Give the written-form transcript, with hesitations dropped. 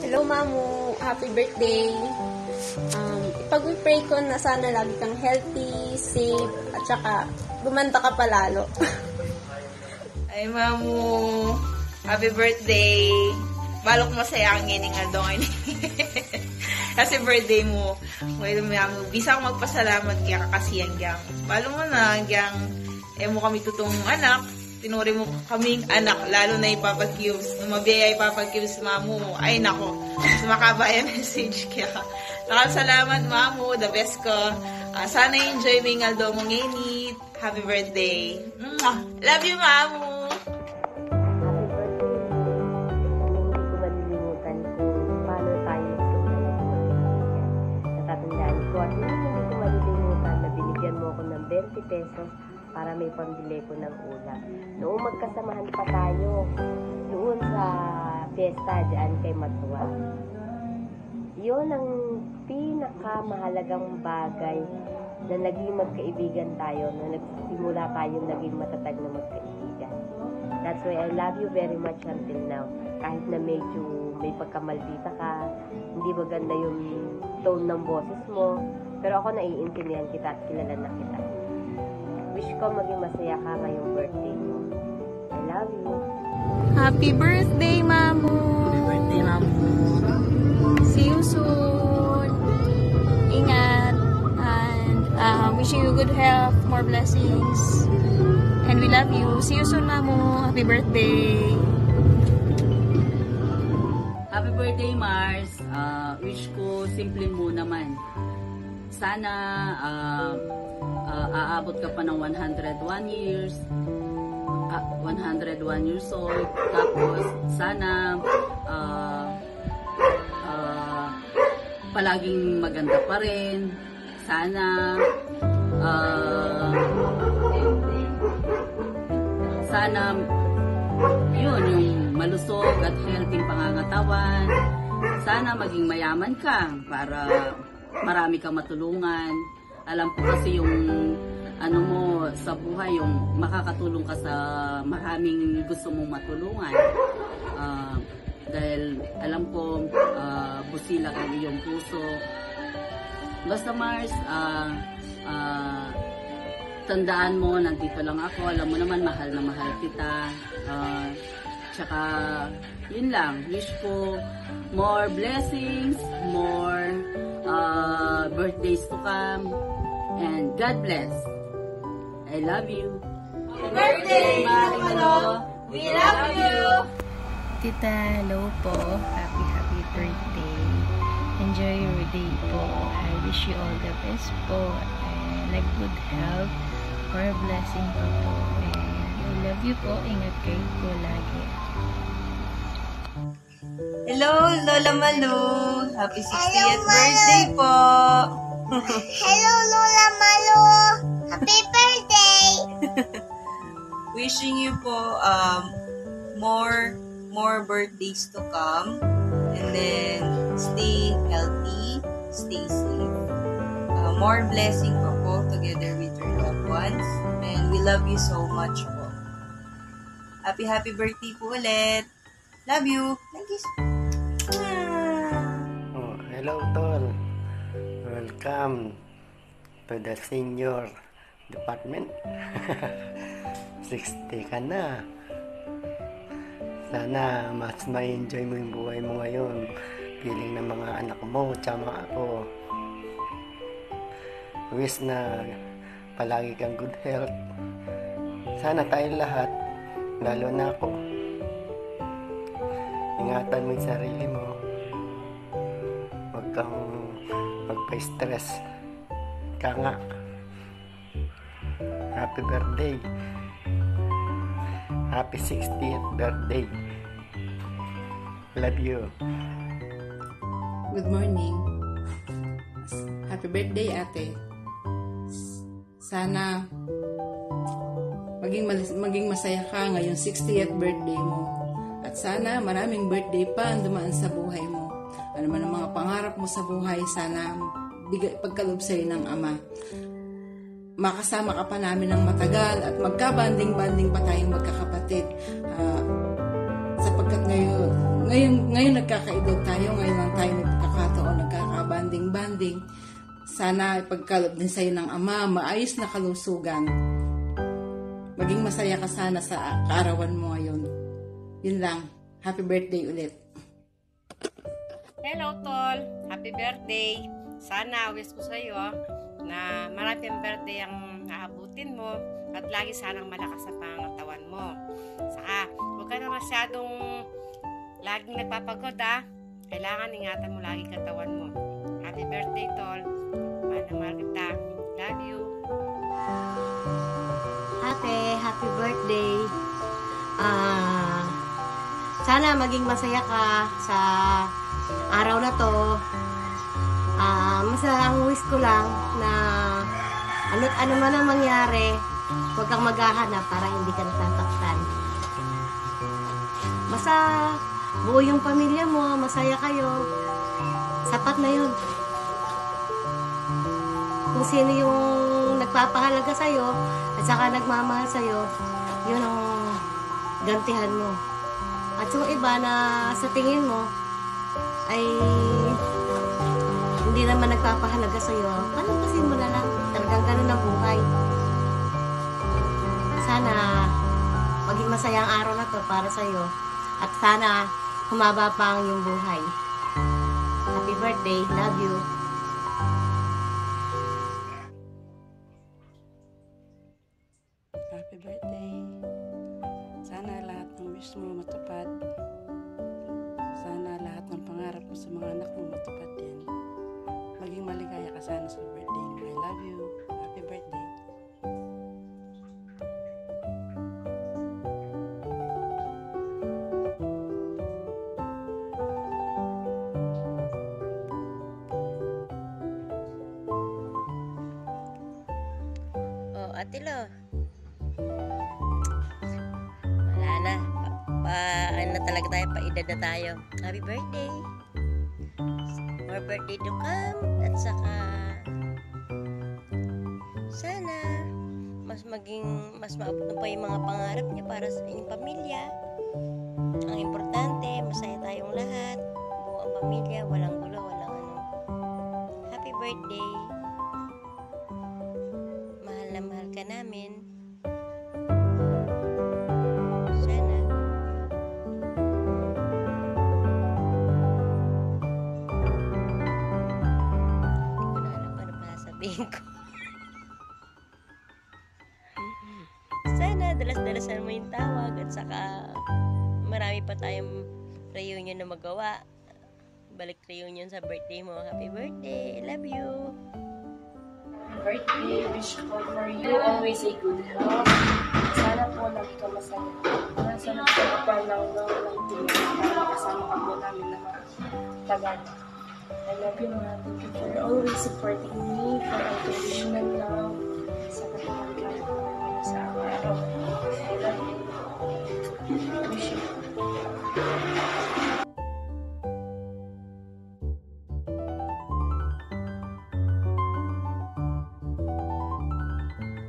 Hello, Mamu. Happy birthday. Ipag-pray ko na sana lagi kang healthy, safe, at saka gumanda ka palalo. Ay, Mamu. Happy birthday. Balok masaya ang nga dong. Kasi birthday mo. Well, Mamu, bisa akong magpasalamat kaya kakasiyan gyang. Balo mo na, gyang, mo kami tutong anak. Tinuri mo kaming anak, lalo na ipapag-cubes. Nung mabiyaya ipapag-cubes, Mamu. Ay, nako. Sumakaba yung message kaya. Salamat, Mamu. The best ko. Sana enjoy mo yung aldo mong init. Happy birthday. Love you, Mamu. Pesos para may pambili ko ng ulam. Noong magkasamahan pa tayo doon sa fiesta dyan kay Matua. Yun ang pinakamahalagang bagay na naging magkaibigan tayo, na nagsimula tayo naging matatag na magkaibigan. That's why I love you very much until now. Kahit na medyo may pagkamaldita ka, hindi maganda yung tone ng boses mo, pero ako naiintindihan kita at kilala na kita. Wish ko maging masaya ka ngayong birthday mo. I love you. Happy birthday, Mamu. Happy birthday, Mamu. See you soon. Ingat. And wishing you good health, more blessings. And we love you. See you soon, Mamu. Happy birthday. Happy birthday, Mars. Wish ko simple mo naman. Sana aabot ka pa ng 101 years 101 years old. Tapos sana palaging maganda pa rin. Sana yun, yung malusog at healthy pangangatawan. Sana maging mayaman ka para marami kang matulungan. Alam ko kasi yung ano mo sa buhay, yung makakatulong ka sa maraming gusto mong matulungan. Dahil alam ko busila ang iyong puso. Basta Mars, tandaan mo, nandito lang ako. Alam mo naman, mahal na mahal kita. Tsaka, yun lang. Wish ko more blessings, more birthdays to come. And God bless. I love you. Happy birthday, Marimalo. We love you. Tita, hello po. Happy birthday. Enjoy your day po. I wish you all the best po. And like good health. For blessing po po. And I love you po. Ingat kayo po lagi. Hello, Lola Malu. Happy 60th birthday po. Hello, Lola Malu. Happy birthday. Wishing you po more birthdays to come, and then stay healthy, stay safe. More blessing po together with your loved ones, and we love you so much po. Happy birthday po ulit. Love you. Thank you. Hello, Tol. Welcome to the senior department. 60 ka na. Sana mas ma-enjoy mo yung buhay mo ngayon. Piling ng mga anak mo, tsama ako. Wish na palagi kang good health. Sana tayo lahat, lalo na ako. Ingatan mo yung sarili mo. Huwag kang magpa-stress. Ka nga. Happy birthday. Happy 60th birthday. Love you. Good morning. Happy birthday, ate. Sana maging masaya ka ngayong 60th birthday mo. At sana maraming birthday pa ang dumaan sa buhay mo. Ano man ang mga pangarap mo sa buhay, sana pagkaloob sa'yo ng Ama. Makasama ka pa namin ng matagal at magkabanding-banding pa tayong magkakapatid. Sapagkat ngayon Ngayon nagkakaedad tayo, ngayon lang tayo nagkakataon, nagkakabanding-banding. Sana ipagkaloob din sa'yo ng Ama, maayos na kalusugan. Maging masaya ka sana sa kaarawan mo ngayon. Yun lang. Happy birthday ulit. Hello, Tol. Happy birthday. Sana wish ko sa'yo na maraming birthday ang naabutin mo at lagi sanang malakas ang pangangatawan mo. Saka, huwag ka na masyadong laging nagpapagod, ha? Kailangan ingatan mo lagi katawan mo. Happy birthday, Tol. Mahal na mahal kita. Love you. Ate, happy birthday. Sana maging masaya ka sa araw na to. Ang wish ko lang na ano man ang mangyari, huwag kang maghahanap para hindi ka nasasaktan. Basta buo yung pamilya mo, masaya kayo. Sapat na yun. Kung sino yung nagpapahalaga sa'yo at saka nagmamahal sa'yo, yun ang gantihan mo. At yung iba na sa tingin mo ay hindi naman nagpapahalaga sa'yo, palampasin mo na lang. Talagang ganun ang buhay. Sana maging masaya ang araw na to para sa'yo. At sana humaba pa ang iyong buhay. Happy birthday. Love you. Happy birthday. Sana lahat ng wish mo matupad. Sana lahat ng pangarap mo sa mga anak mo matupad din. Maging maligaya ka sana sa birthday mo. I love you. Happy birthday. Oh, Ate Lo. Wala na. Ano na talaga tayo, paedad na tayo. Happy birthday. More birthday to come. At saka sana mas maabot pa yung mga pangarap niya para sa inyong pamilya. Ang importante, masaya tayong lahat. Buo ang pamilya, walang gulo, walang ano. Happy birthday. Mahal na mahal ka namin. Sana. Hindi ko na alam ano pa sabihin ko. Sana dalas-dalasan mo yung tawag at saka marami pa tayong reunion na magawa. Balik reunion sa birthday mo. Happy birthday. I love you. Birthday, wish ko for you always a good health. Sana po lagi ka masaya. Sana po kapal lang ng tingin para makasama ka po namin na tagal. I love you, mga. Thank you for always supporting me, for unconditional love sa katilang